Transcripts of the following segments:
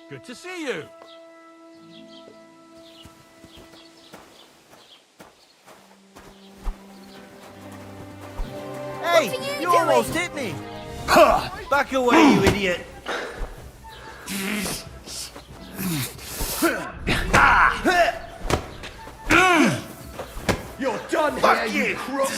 Good to see you. Hey, you almost hit me! Back away, you idiot! You're done here, you crook!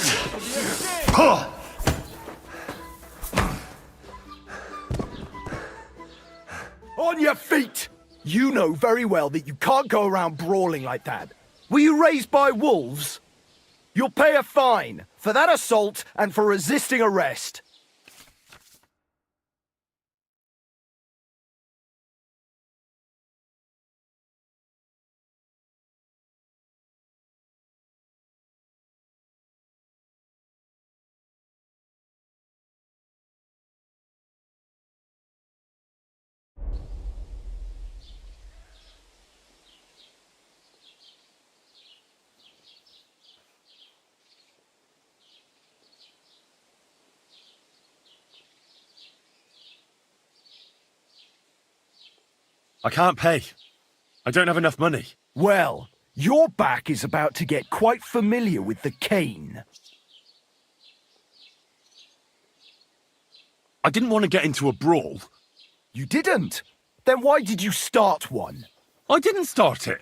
On your feet! You know very well that you can't go around brawling like that. Were you raised by wolves? You'll pay a fine for that assault and for resisting arrest. I can't pay. I don't have enough money. Well, your back is about to get quite familiar with the cane. I didn't want to get into a brawl. You didn't? Then why did you start one? I didn't start it.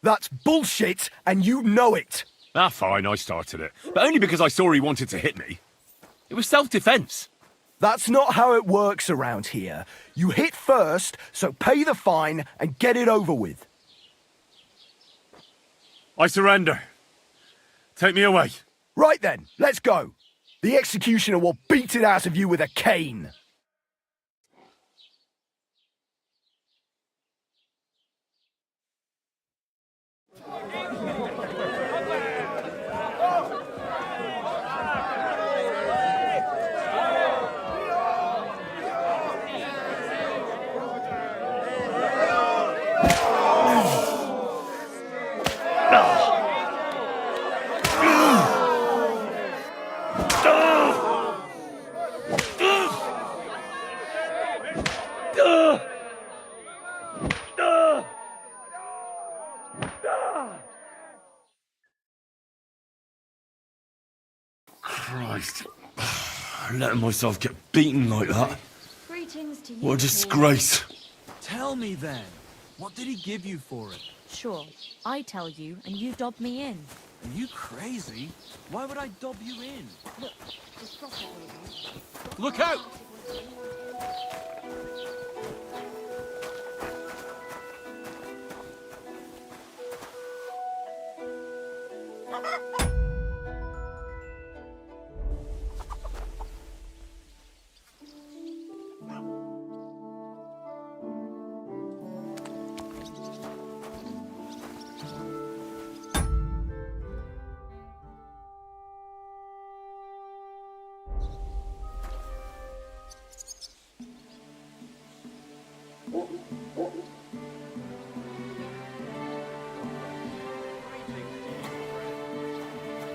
That's bullshit, and you know it. Ah, fine, I started it. But only because I saw he wanted to hit me. It was self-defense. That's not how it works around here. You hit first, so pay the fine and get it over with. I surrender. Take me away. Right then, let's go. The executioner will beat it out of you with a cane. Christ. Letting myself get beaten like that. Greetings to you. What a disgrace. Tell me then, what did he give you for it? Sure, I tell you, and you dob me in. Are you crazy? Why would I dob you in? Look, just drop it, will you? Look out!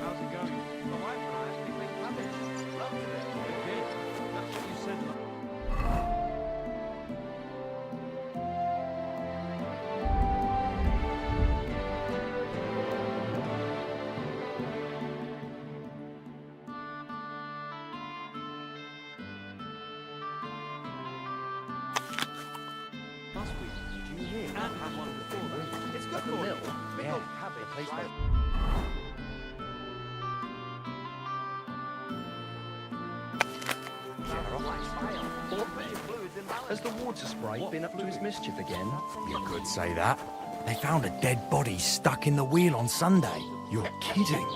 How's it going? My wife and I actually make cabbage. Loved it. Okay, that's what you said. Last week, did you hear? Anne had one before. It's good for you. Yeah, cabbage. Has the water sprite been up to his mischief again? You could say that. They found a dead body stuck in the wheel on Sunday. You're kidding.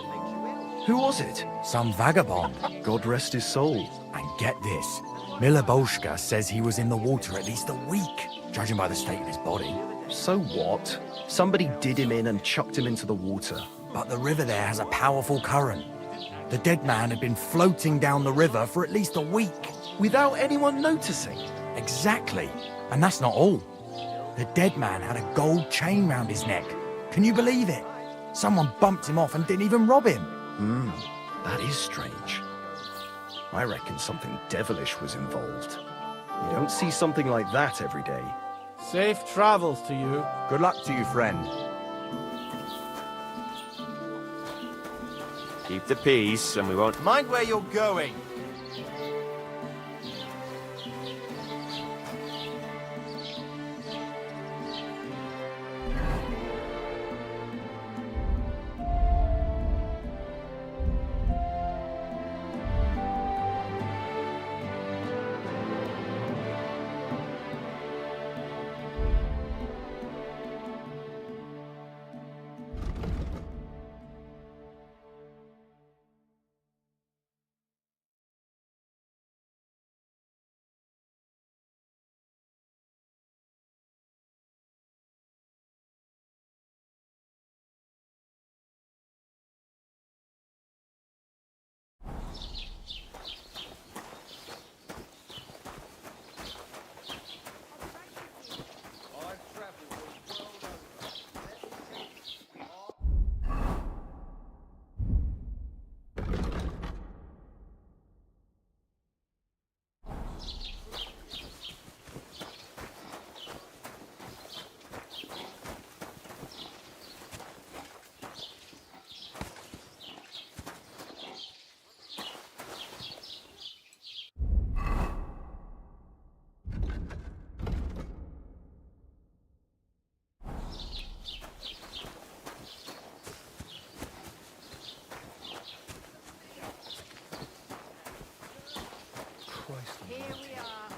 Who was it? Some vagabond. God rest his soul. And get this, Miloboshka says he was in the water at least a week, judging by the state of his body. So what? Somebody did him in and chucked him into the water. But the river there has a powerful current. The dead man had been floating down the river for at least a week. Without anyone noticing. Exactly. And that's not all. The dead man had a gold chain round his neck. Can you believe it? Someone bumped him off and didn't even rob him. That is strange. I reckon something devilish was involved. You don't see something like that every day. Safe travels to you. Good luck to you, friend. Keep the peace, and we won't mind where you're going. Here we are.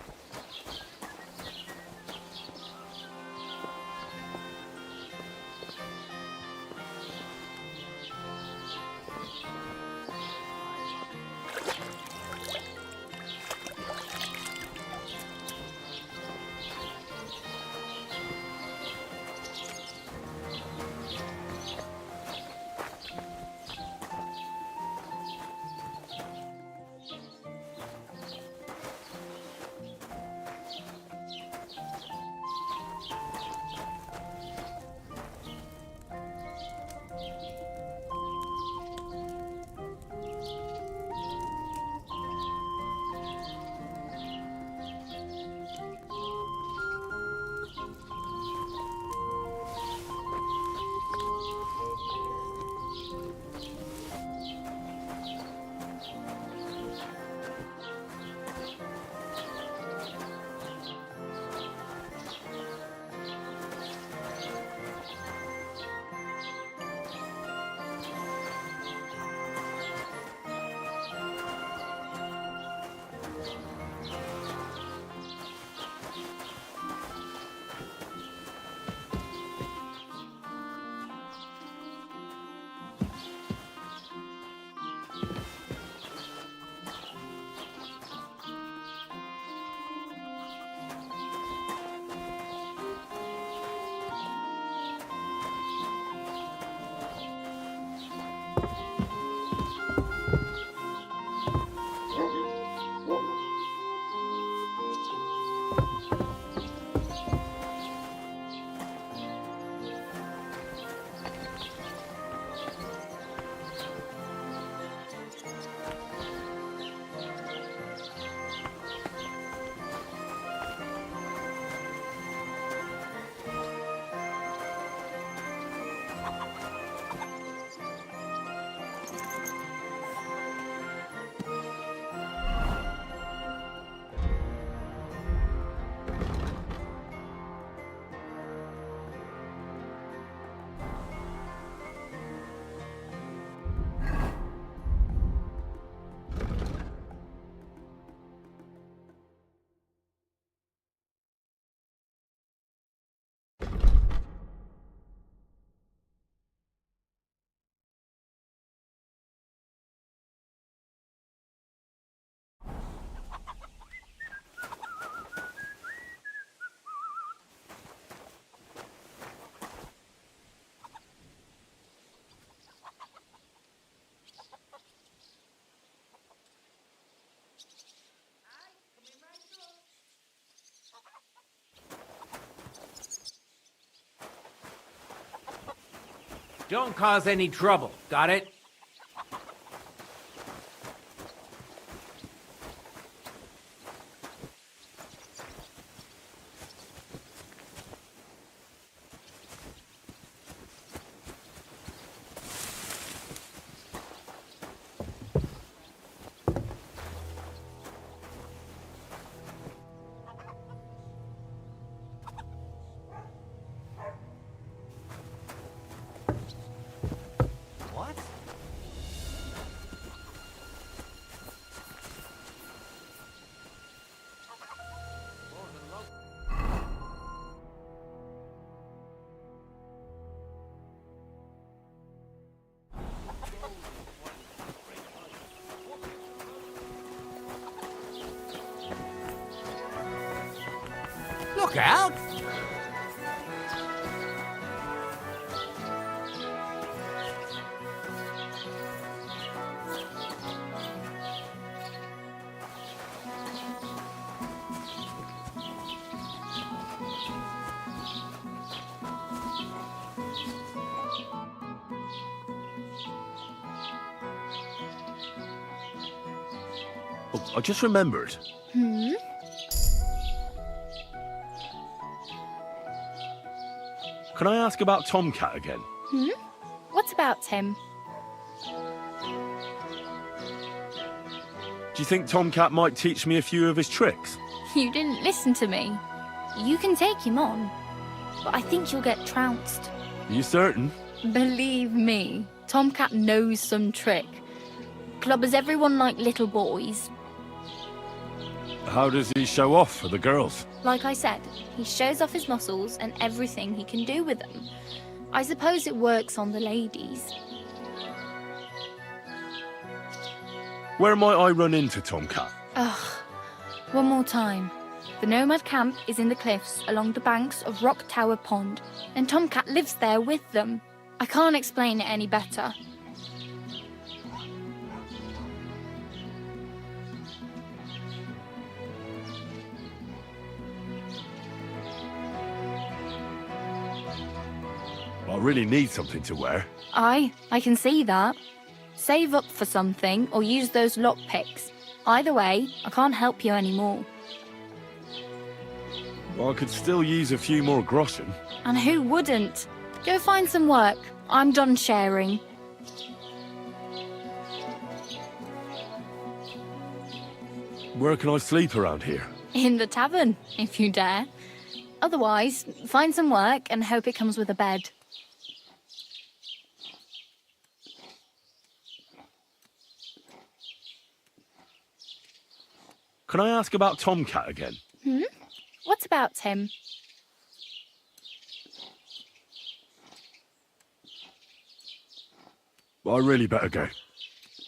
Don't cause any trouble, got it? Look out! Oh, I just remembered. Can I ask about Tomcat again? What about him? Do you think Tomcat might teach me a few of his tricks? You didn't listen to me. You can take him on, but I think you'll get trounced. Are you certain? Believe me, Tomcat knows some trick. Clubbers everyone like little boys. How does he show off for the girls? Like I said, he shows off his muscles and everything he can do with them. I suppose it works on the ladies. Where might I run into Tomcat? Ugh. One more time. The Nomad camp is in the cliffs along the banks of Rock Tower Pond, and Tomcat lives there with them. I can't explain it any better. I really need something to wear. I can see that. Save up for something or use those lockpicks. Either way, I can't help you anymore. Well, I could still use a few more groschen. And who wouldn't? Go find some work. I'm done sharing. Where can I sleep around here? In the tavern, if you dare. Otherwise, find some work and hope it comes with a bed. Can I ask about Tomcat again? What about him? I really better go.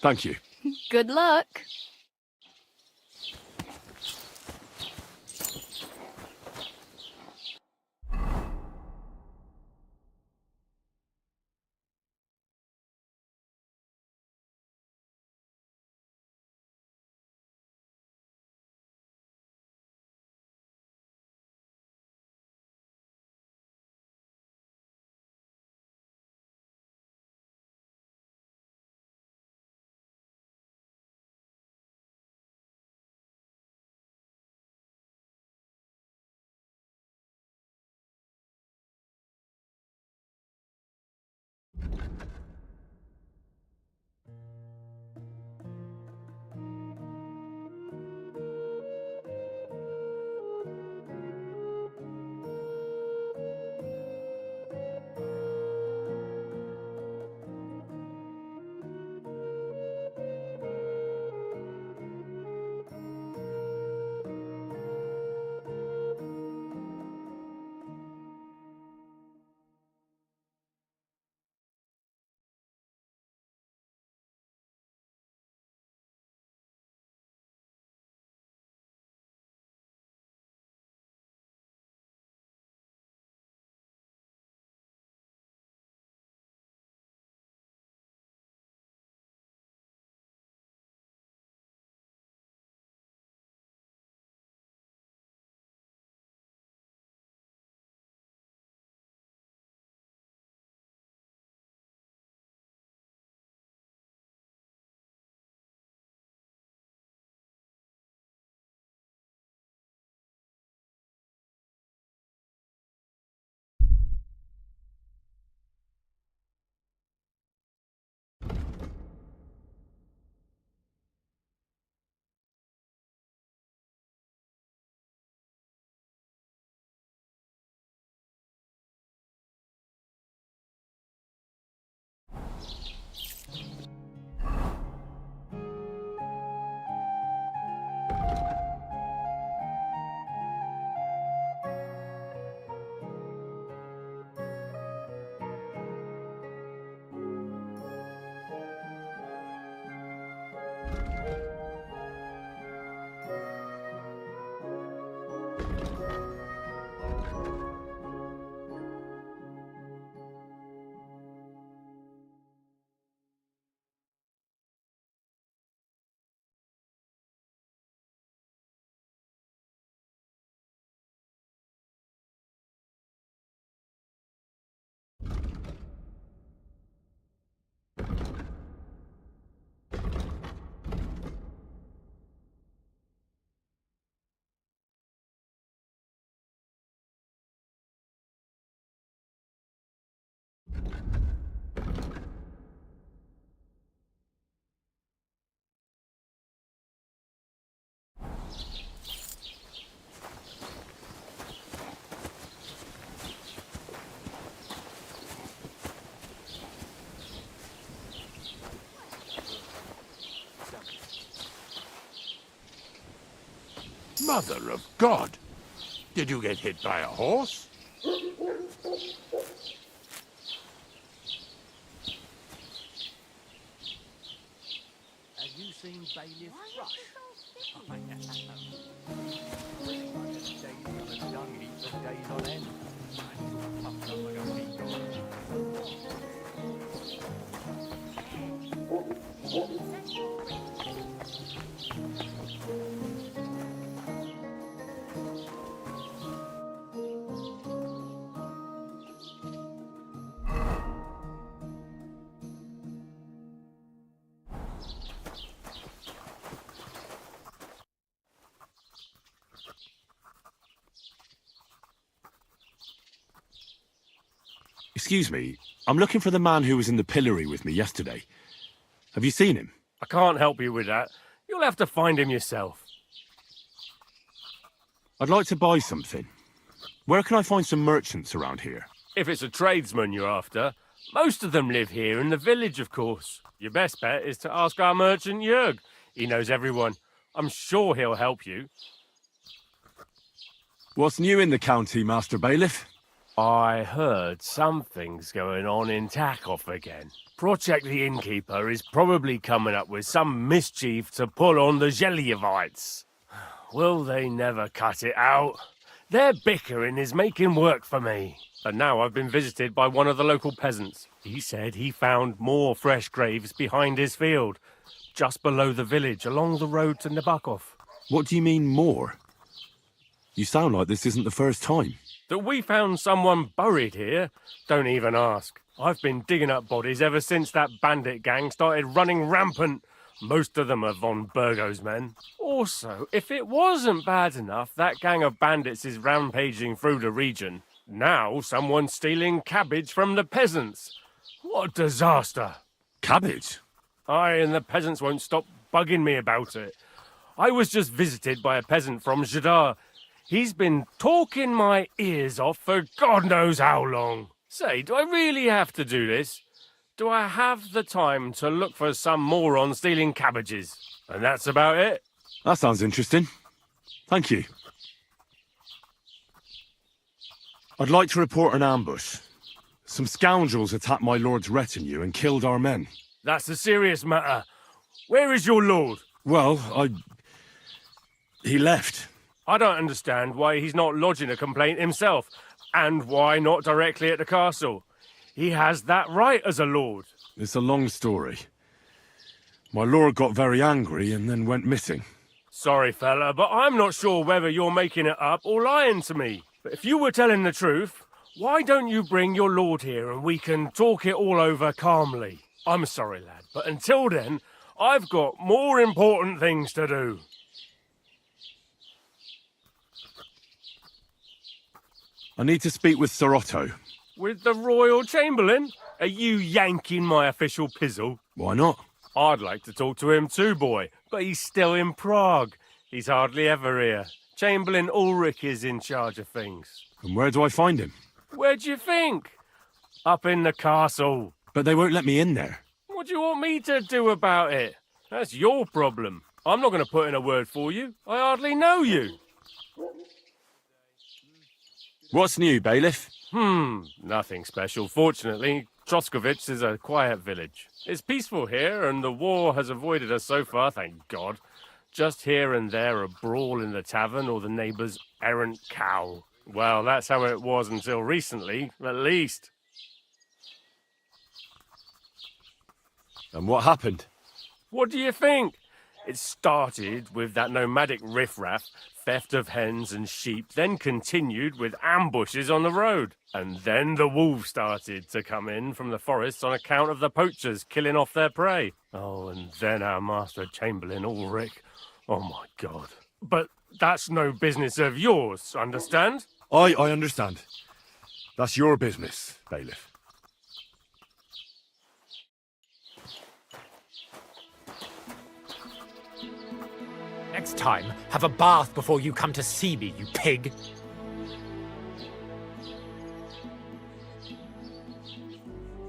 Thank you. Good luck. Mother of God! Did you get hit by a horse? Have you seen Bailiff Rush? Days on a dung heap for days on end. Puffed up like a peacock. Excuse me, I'm looking for the man who was in the pillory with me yesterday. Have you seen him? I can't help you with that. You'll have to find him yourself. I'd like to buy something. Where can I find some merchants around here? If it's a tradesman you're after, most of them live here in the village, of course. Your best bet is to ask our merchant Jörg. He knows everyone. I'm sure he'll help you. What's new in the county, Master Bailiff? I heard something's going on in Takoff again. Project the Innkeeper is probably coming up with some mischief to pull on the Zhelyevites. Will they never cut it out? Their bickering is making work for me. And now I've been visited by one of the local peasants. He said he found more fresh graves behind his field, just below the village, along the road to Nabokov. What do you mean, more? You sound like this isn't the first time. That we found someone buried here? Don't even ask. I've been digging up bodies ever since that bandit gang started running rampant. Most of them are von Burgo's men. Also, if it wasn't bad enough that gang of bandits is rampaging through the region, now someone's stealing cabbage from the peasants. What a disaster. Cabbage? Aye, and the peasants won't stop bugging me about it. I was just visited by a peasant from Jadar. He's been talking my ears off for God knows how long. Say, do I really have to do this? Do I have the time to look for some moron stealing cabbages? And that's about it. That sounds interesting. Thank you. I'd like to report an ambush. Some scoundrels attacked my lord's retinue and killed our men. That's a serious matter. Where is your lord? Well, he left. I don't understand why he's not lodging a complaint himself, and why not directly at the castle. He has that right as a lord. It's a long story. My lord got very angry and then went missing. Sorry, fella, but I'm not sure whether you're making it up or lying to me. But if you were telling the truth, why don't you bring your lord here and we can talk it all over calmly? I'm sorry, lad, but until then, I've got more important things to do. I need to speak with Sir Otto. With the Royal Chamberlain? Are you yanking my official pizzle? Why not? I'd like to talk to him too, boy, but he's still in Prague. He's hardly ever here. Chamberlain Ulrich is in charge of things. And where do I find him? Where do you think? Up in the castle. But they won't let me in there. What do you want me to do about it? That's your problem. I'm not going to put in a word for you. I hardly know you. What's new, Bailiff? Nothing special. Fortunately, Troskovich is a quiet village. It's peaceful here, and the war has avoided us so far, thank God. Just here and there a brawl in the tavern or the neighbour's errant cow. Well, that's how it was until recently, at least. And what happened? What do you think? It started with that nomadic riffraff, theft of hens and sheep, then continued with ambushes on the road. And then the wolves started to come in from the forests on account of the poachers killing off their prey. Oh, and then our Master Chamberlain Ulrich. Oh, my God. But that's no business of yours, understand? I understand. That's your business, Bailiff. Next time, have a bath before you come to see me, you pig.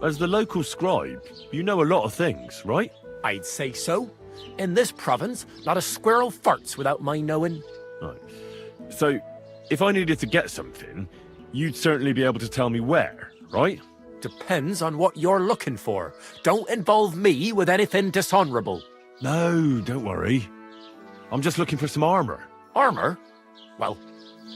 As the local scribe, you know a lot of things, right? I'd say so. In this province, not a squirrel farts without my knowing. Right. So, if I needed to get something, you'd certainly be able to tell me where, right? Depends on what you're looking for. Don't involve me with anything dishonorable. No, don't worry. I'm just looking for some armor. Armor? Well,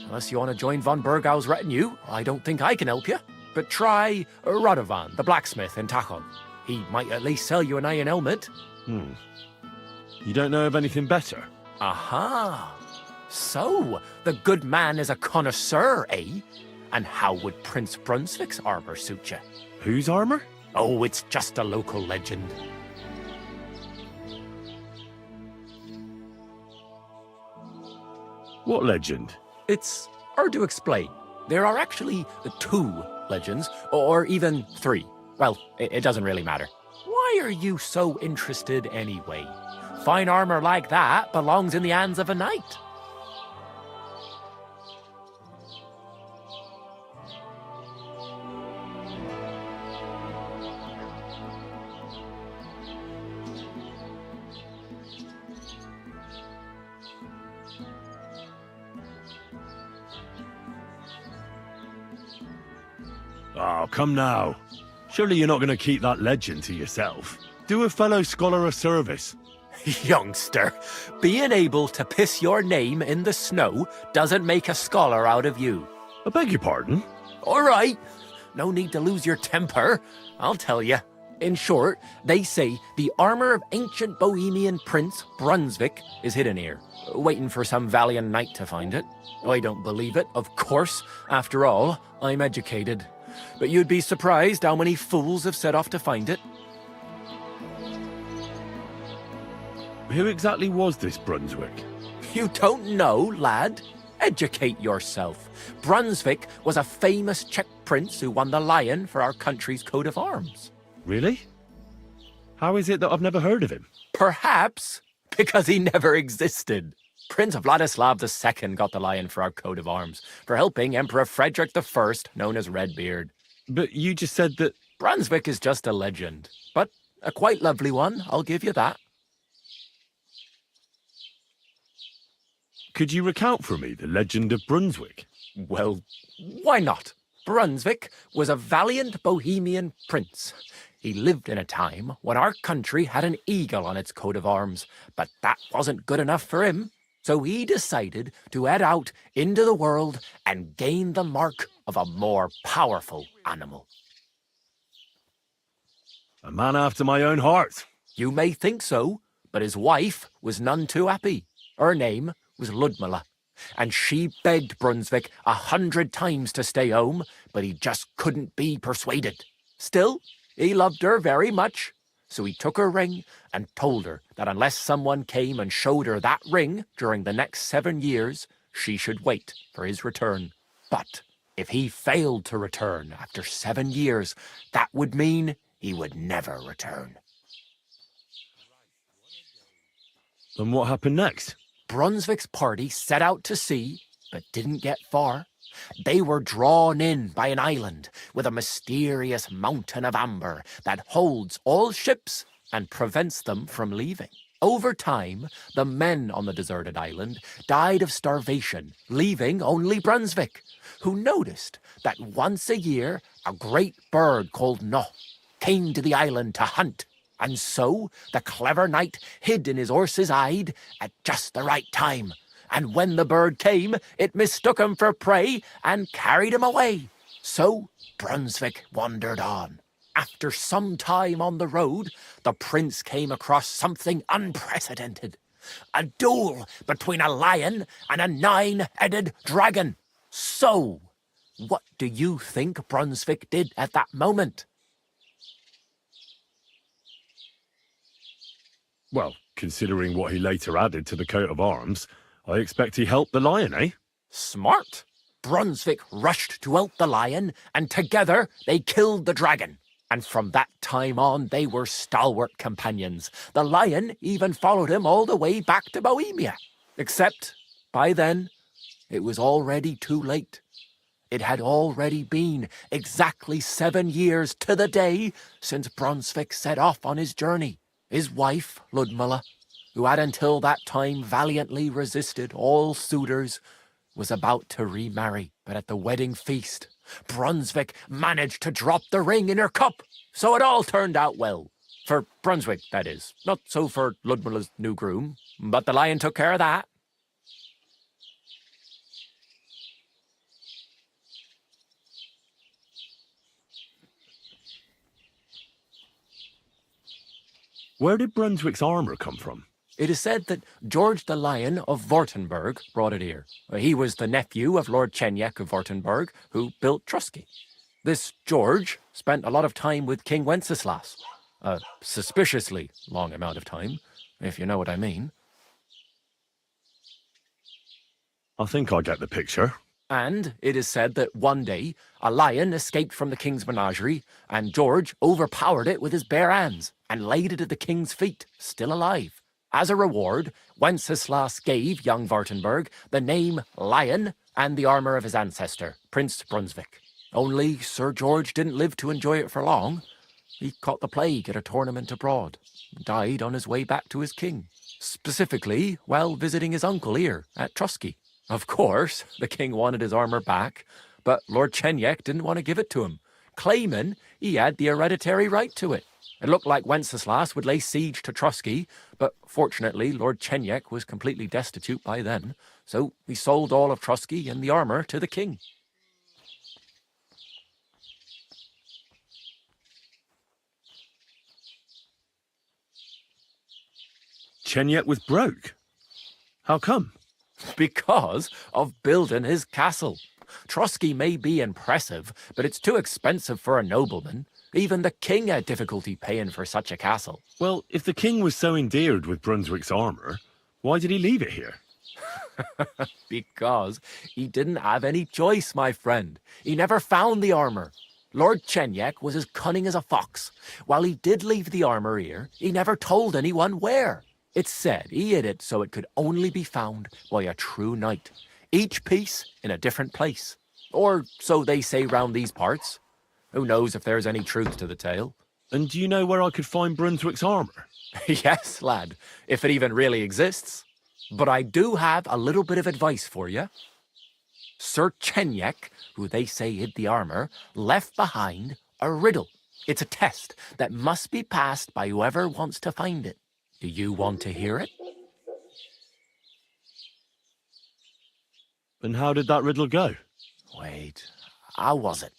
unless you want to join von Burgau's retinue, I don't think I can help you. But try Radovan, the blacksmith in Tachon. He might at least sell you an iron helmet. You don't know of anything better? Aha! So, the good man is a connoisseur, eh? And how would Prince Brunswick's armor suit you? Whose armor? Oh, it's just a local legend. What legend? It's hard to explain. There are actually 2 legends, or even 3. Well, it doesn't really matter. Why are you so interested anyway? Fine armor like that belongs in the hands of a knight. Oh, come now. Surely you're not going to keep that legend to yourself. Do a fellow scholar a service. Youngster, being able to piss your name in the snow doesn't make a scholar out of you. I beg your pardon? All right. No need to lose your temper. I'll tell you. In short, they say the armor of ancient Bohemian Prince Brunswick is hidden here, waiting for some valiant knight to find it. I don't believe it, of course. After all, I'm educated. But you'd be surprised how many fools have set off to find it. Who exactly was this Brunswick? You don't know, lad? Educate yourself. Brunswick was a famous Czech prince who won the lion for our country's coat of arms. Really? How is it that I've never heard of him? Perhaps because he never existed. Prince Vladislav II got the lion for our coat of arms for helping Emperor Frederick I, known as Redbeard. But you just said that... Brunswick is just a legend, but a quite lovely one, I'll give you that. Could you recount for me the legend of Brunswick? Well, why not? Brunswick was a valiant Bohemian prince. He lived in a time when our country had an eagle on its coat of arms, but that wasn't good enough for him. So he decided to head out into the world and gain the mark of a more powerful animal. A man after my own heart. You may think so, but his wife was none too happy. Her name was Ludmilla, and she begged Brunswick 100 times to stay home, but he just couldn't be persuaded. Still, he loved her very much, so he took her ring and told her that unless someone came and showed her that ring during the next 7 years, she should wait for his return. But if he failed to return after 7 years, that would mean he would never return. And what happened next? Brunswick's party set out to sea, but didn't get far. They were drawn in by an island with a mysterious mountain of amber that holds all ships and prevents them from leaving. Over time, the men on the deserted island died of starvation, leaving only Brunswick, who noticed that once a year a great bird called No came to the island to hunt. And so the clever knight hid in his horse's hide at just the right time. And when the bird came, it mistook him for prey and carried him away. So Brunswick wandered on. After some time on the road, the prince came across something unprecedented. A duel between a lion and a 9-headed dragon. So, what do you think Brunswick did at that moment? Well, considering what he later added to the coat of arms, I expect he helped the lion, eh? Smart. Brunswick rushed to help the lion, and together they killed the dragon. And from that time on, they were stalwart companions. The lion even followed him all the way back to Bohemia. Except, by then, it was already too late. It had already been exactly 7 years to the day since Brunswick set off on his journey. His wife, Ludmilla, who had until that time valiantly resisted all suitors, was about to remarry, but at the wedding feast, Brunswick managed to drop the ring in her cup, so it all turned out well. For Brunswick, that is. Not so for Ludmilla's new groom, but the lion took care of that. Where did Brunswick's armour come from? It is said that George the Lion of Württemberg brought it here. He was the nephew of Lord Chenyek of Württemberg, who built Trusky. This George spent a lot of time with King Wenceslas. A suspiciously long amount of time, if you know what I mean. I think I get the picture. And it is said that one day, a lion escaped from the king's menagerie, and George overpowered it with his bare hands and laid it at the king's feet, still alive. As a reward, Wenceslas gave young Württemberg the name Lion and the armour of his ancestor, Prince Brunswick. Only Sir George didn't live to enjoy it for long. He caught the plague at a tournament abroad, and died on his way back to his king, specifically while visiting his uncle here at Trusky. Of course, the king wanted his armour back, but Lord Chenyek didn't want to give it to him, claiming he had the hereditary right to it. It looked like Wenceslas would lay siege to Trusky, but fortunately Lord Chenyek was completely destitute by then, so he sold all of Trusky and the armour to the king. Chenyek was broke. How come? Because of building his castle. Trusky may be impressive, but it's too expensive for a nobleman. Even the king had difficulty paying for such a castle. Well, if the king was so endeared with Brunswick's armour, why did he leave it here? Because he didn't have any choice, my friend. He never found the armour. Lord Chenyek was as cunning as a fox. While he did leave the armour here, he never told anyone where. It's said he hid it so it could only be found by a true knight, each piece in a different place. Or so they say round these parts. Who knows if there's any truth to the tale? And do you know where I could find Brunswick's armour? Yes, lad, if it even really exists. But I do have a little bit of advice for you. Sir Chenyek, who they say hid the armour, left behind a riddle. It's a test that must be passed by whoever wants to find it. Do you want to hear it? And how did that riddle go? Wait, how was it?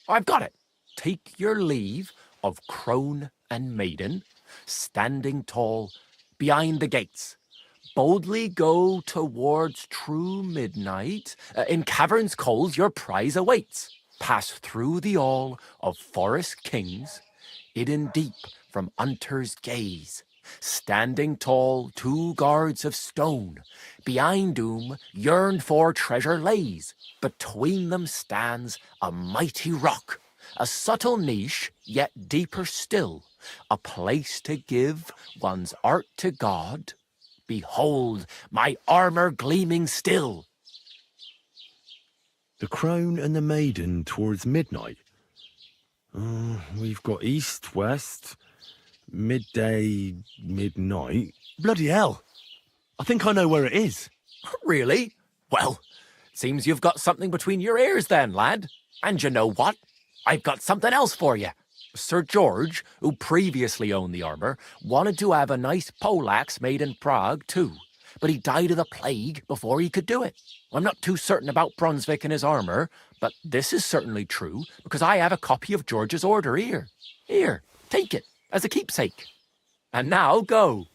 I've got it. Take your leave of crone and maiden, standing tall behind the gates. Boldly go towards true midnight. In caverns cold your prize awaits. Pass through the all of forest kings, hidden deep from hunter's gaze. Standing tall, 2 guards of stone, behind whom yearned for treasure lays. Between them stands a mighty rock, a subtle niche, yet deeper still, a place to give one's art to God. Behold, my armour gleaming still. The crone and the maiden towards midnight. We've got east, west, midday, midnight. Bloody hell. I think I know where it is. Really? Well, seems you've got something between your ears then, lad. And you know what? I've got something else for you. Sir George, who previously owned the armour, wanted to have a nice poleaxe made in Prague too, but he died of the plague before he could do it. I'm not too certain about Brunswick and his armour, but this is certainly true because I have a copy of George's order here. Here, take it as a keepsake. And now go.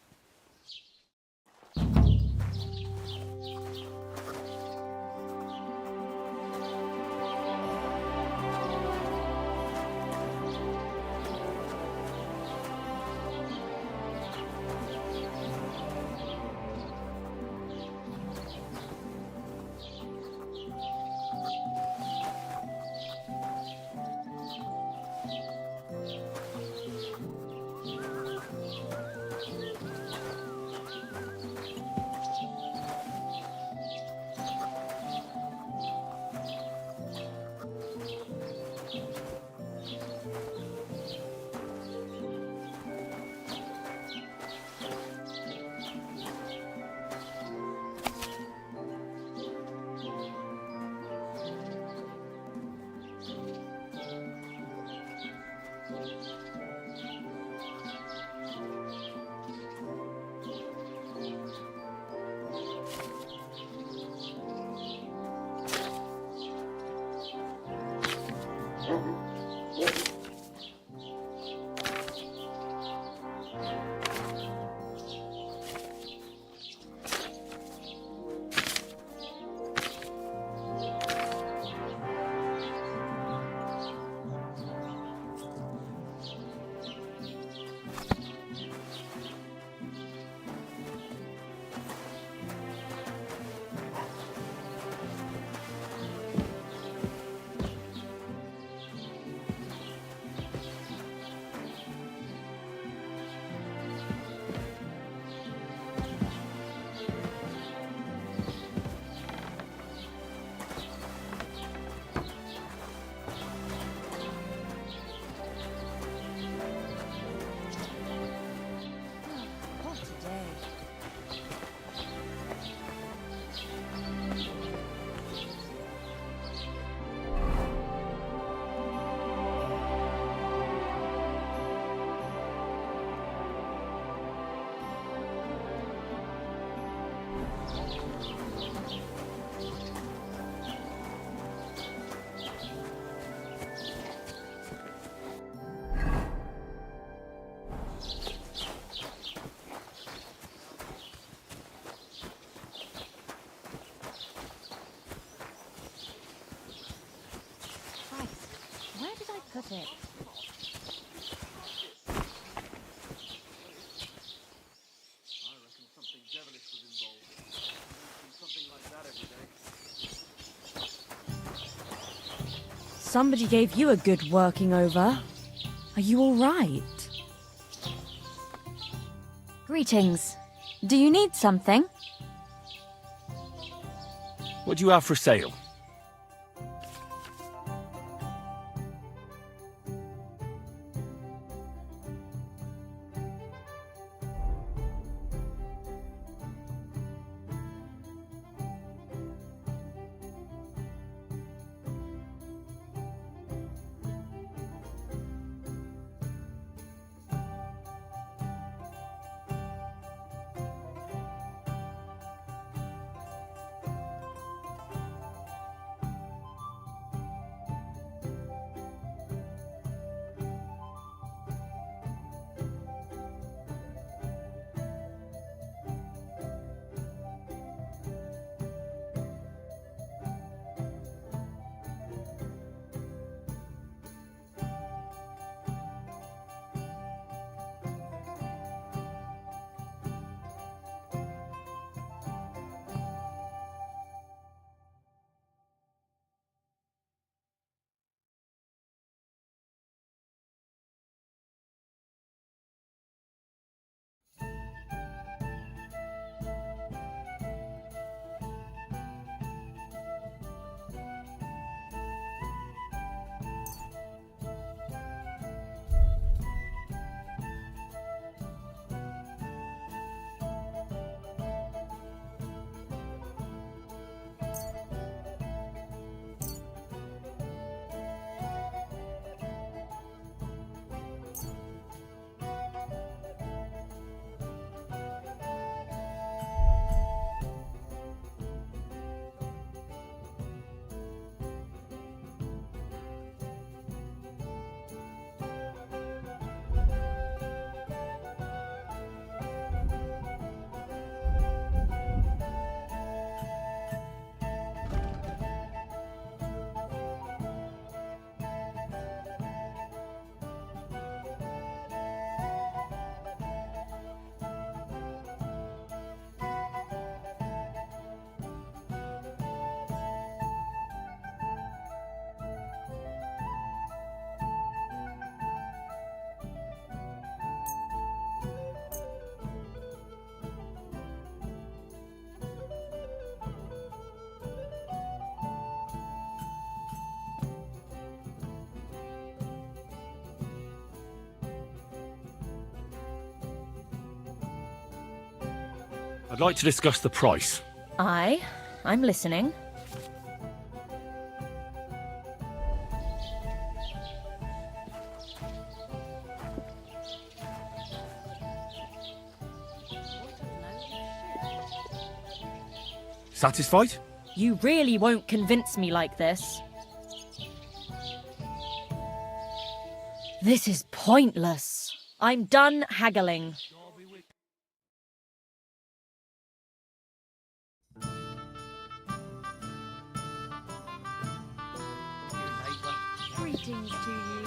What a day. Christ, where did I put it? Somebody gave you a good working over. Are you all right? Greetings. Do you need something? What do you have for sale? I'd like to discuss the price. Aye, I'm listening. Satisfied? You really won't convince me like this. This is pointless. I'm done haggling. Greetings to you.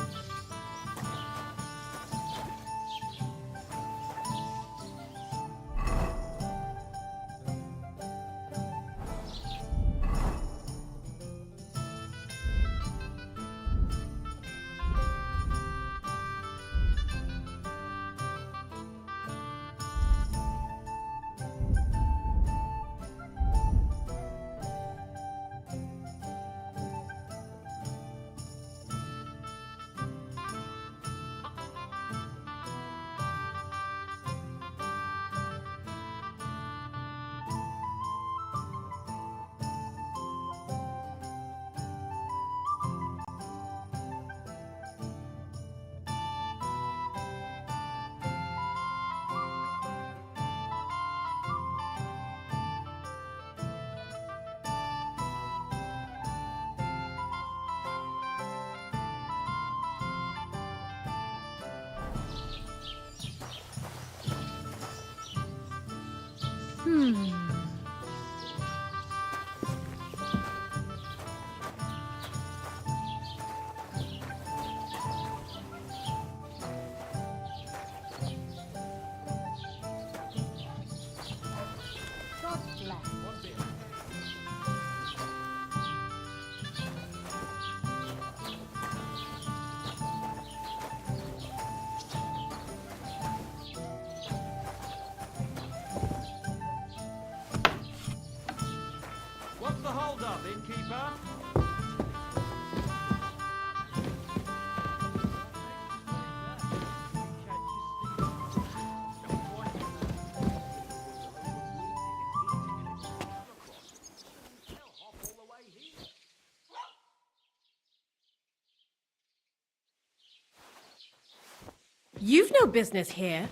What's the hold-up, innkeeper? You've no business here.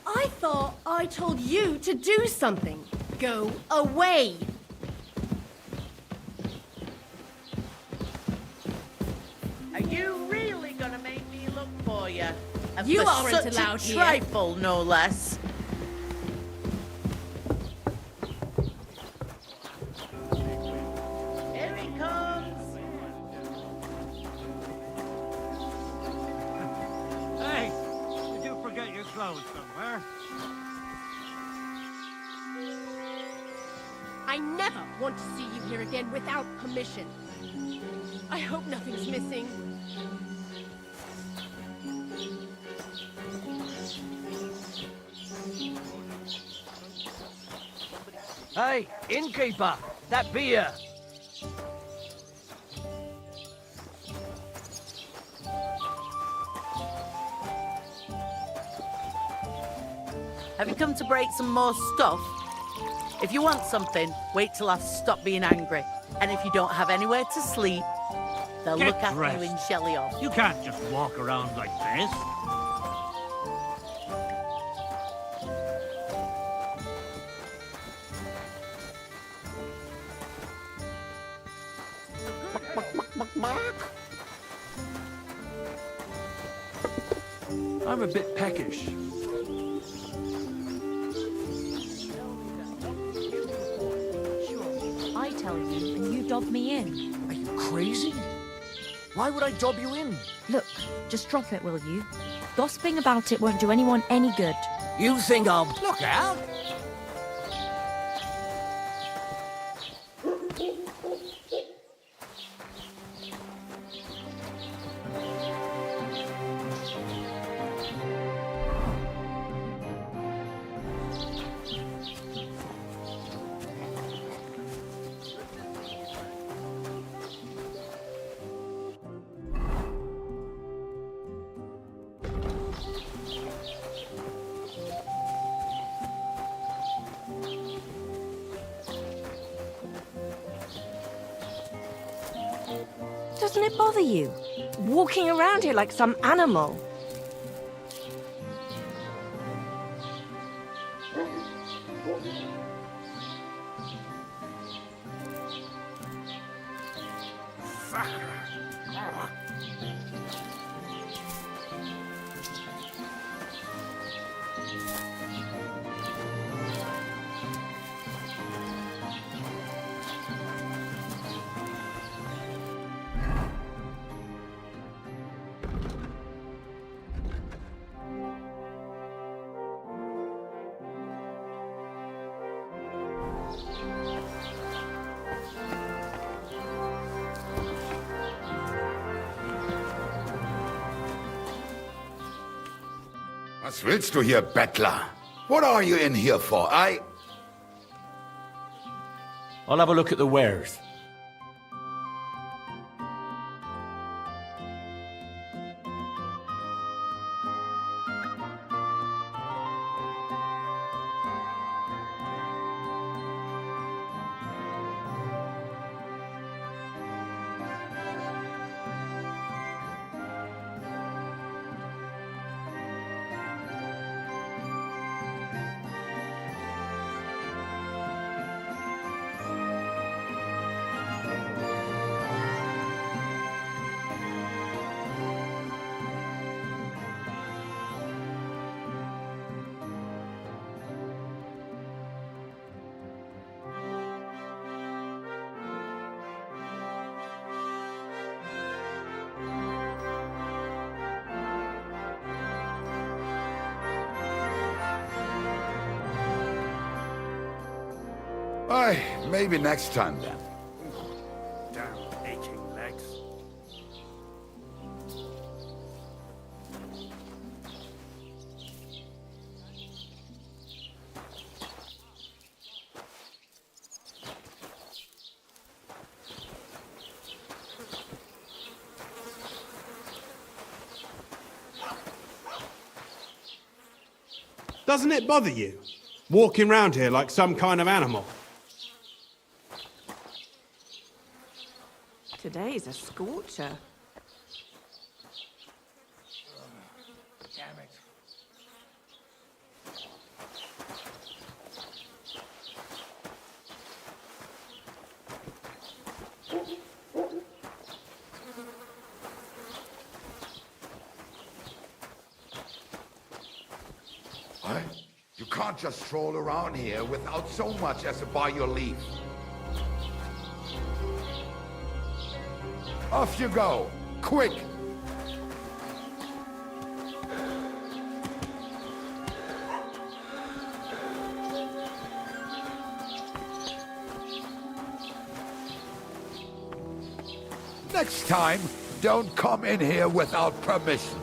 I thought I told you to do something. Go away. Are you really gonna make me look for you? And You for aren't such allowed a here. trifle, no less. Here he comes. Hey, did you forget your clothes somewhere? I never want to see you here again without permission. I hope nothing's missing. Hey, innkeeper, that beer. Have you come to break some more stuff? If you want something, wait till I've stopped being angry. And if you don't have anywhere to sleep, they'll Get look after you dressed. in jelly off. You can't just walk around like this. I'm a bit peckish. I tell you, and you dob me in. Are you crazy? Why would I dob you in? Look, just drop it, will you? Gossiping about it won't do anyone any good. You think I'll... Look out! Doesn't it bother you? Walking around here like some animal. Was willst du hier, Bettler? What are you in here for? I'll have a look at the wares. Maybe next time then. Damn aching legs. Doesn't it bother you? Walking round here like some kind of animal? Today's a scorcher. Damn it. You can't just stroll around here without so much as a by your leave. Off you go! Quick! Next time, don't come in here without permission.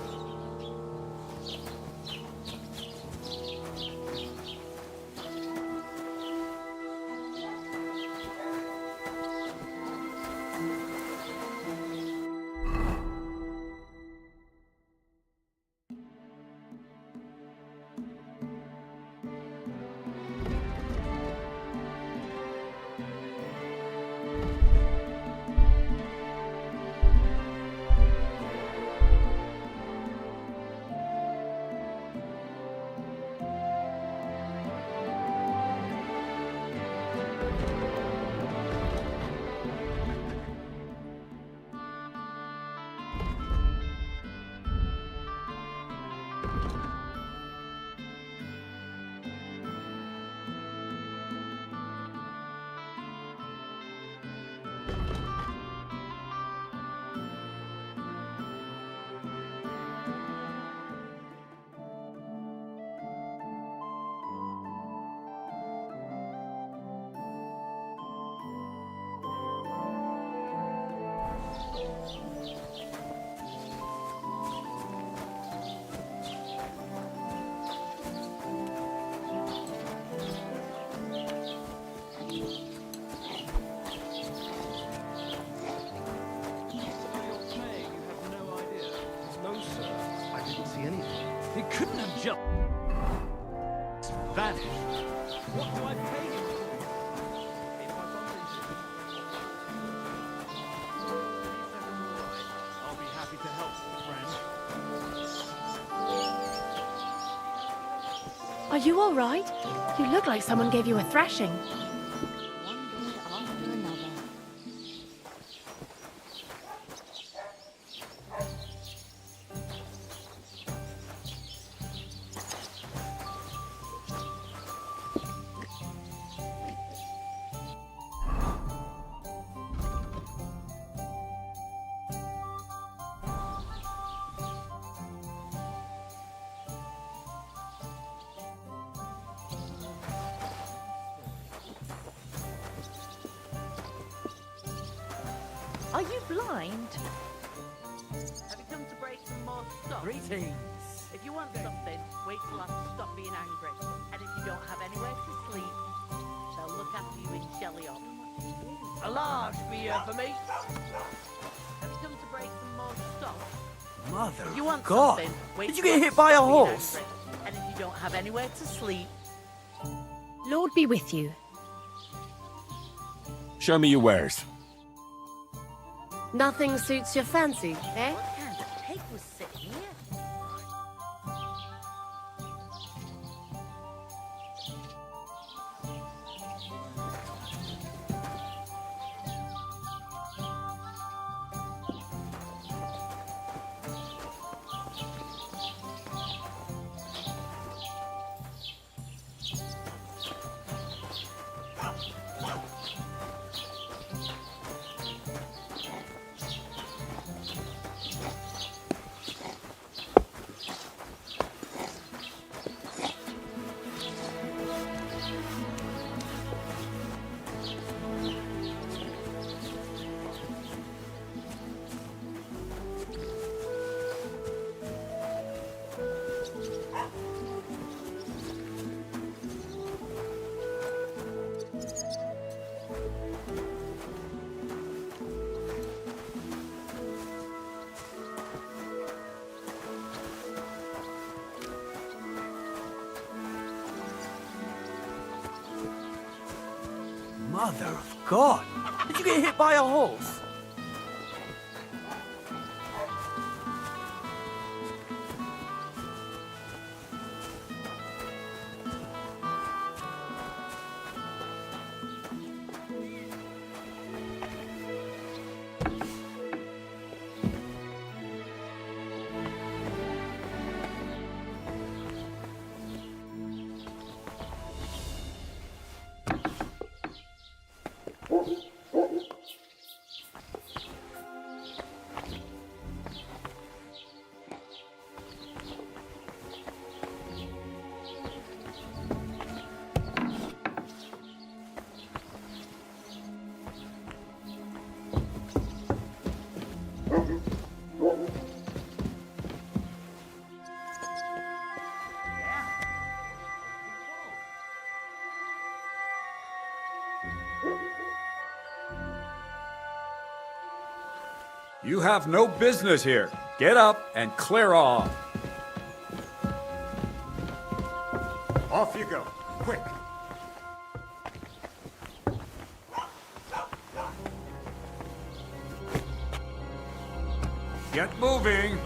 He couldn't have just vanished. What do I pay him for? If I I'll be happy to help, friend. Are you all right? You look like someone gave you a thrashing. Are you blind? Have you come to break some more stuff? Greetings. If you want something, wait till I stop being angry. And if you don't have anywhere to sleep, they'll look after you in Shellyop. A large beer for me. Have you come to break some more stuff? Mother If you want of God. something, wait Did you till get I hit by a stop being horse? angry. And if you don't have anywhere to sleep, Lord be with you. Show me your wares. Nothing suits your fancy, eh? what kind of pig was sitting here? Mother of God. Did you get hit by a horse? You have no business here. Get up and clear off. Off you go. Quick. Get moving.